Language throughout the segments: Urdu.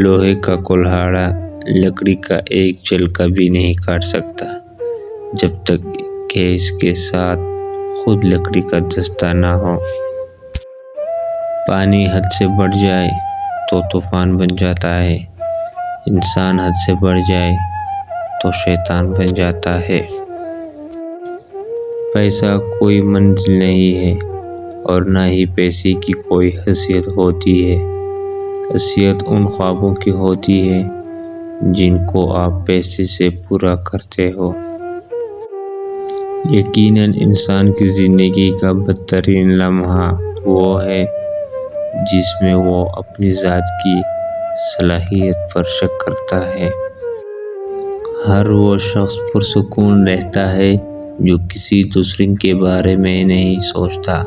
لوہے کا کلہاڑا لکڑی کا ایک چھلکا بھی نہیں کاٹ سکتا جب تک کہ اس کے ساتھ خود لکڑی کا دستہ نہ ہو۔ پانی حد سے بڑھ جائے تو طوفان بن جاتا ہے، انسان حد سے بڑھ جائے تو شیطان بن جاتا ہے۔ پیسہ کوئی منزل نہیں ہے اور نہ ہی پیسے کی کوئی حیثیت ہوتی ہے۔ حیثیت ان خوابوں کی ہوتی ہے جن کو آپ پیسے سے پورا کرتے ہو۔ یقیناً انسان کی زندگی کا بدترین لمحہ وہ ہے جس میں وہ اپنی ذات کی صلاحیت پر شک کرتا ہے۔ ہر وہ شخص پرسکون رہتا ہے جو کسی دوسرے کے بارے میں نہیں سوچتا۔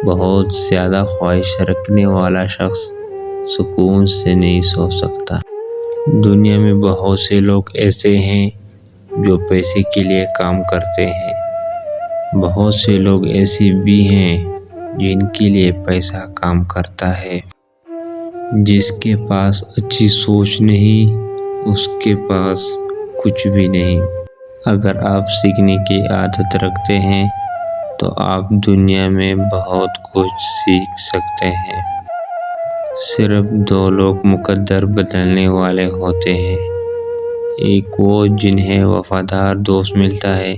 بہت زیادہ خواہش رکھنے والا شخص سکون سے نہیں سو سکتا۔ دنیا میں بہت سے لوگ ایسے ہیں جو پیسے کے لیے کام کرتے ہیں۔ بہت سے لوگ ایسے بھی ہیں جن کے لیے پیسہ کام کرتا ہے۔ جس کے پاس اچھی سوچ نہیں، اس کے پاس کچھ بھی نہیں۔ اگر آپ سیکھنے کی عادت رکھتے ہیں تو آپ دنیا میں بہت کچھ سیکھ سکتے ہیں۔ صرف دو لوگ مقدر بدلنے والے ہوتے ہیں، ایک وہ جنہیں وفادار دوست ملتا ہے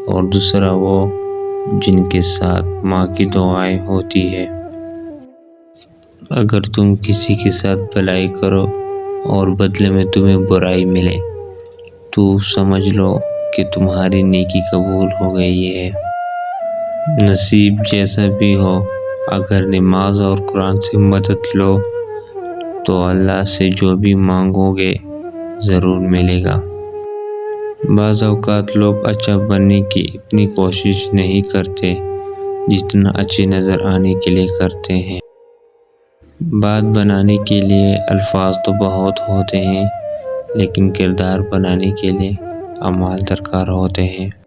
اور دوسرا وہ جن کے ساتھ ماں کی دعائیں ہوتی ہیں۔ اگر تم کسی کے ساتھ بھلائی کرو اور بدلے میں تمہیں برائی ملے تو سمجھ لو کہ تمہاری نیکی قبول ہو گئی ہے۔ نصیب جیسا بھی ہو، اگر نماز اور قرآن سے مدد لو تو اللہ سے جو بھی مانگو گے ضرور ملے گا۔ بعض اوقات لوگ اچھا بننے کی اتنی کوشش نہیں کرتے جتنا اچھے نظر آنے کے لیے کرتے ہیں۔ بات بنانے کے لیے الفاظ تو بہت ہوتے ہیں لیکن کردار بنانے کے لیے اعمال درکار ہوتے ہیں۔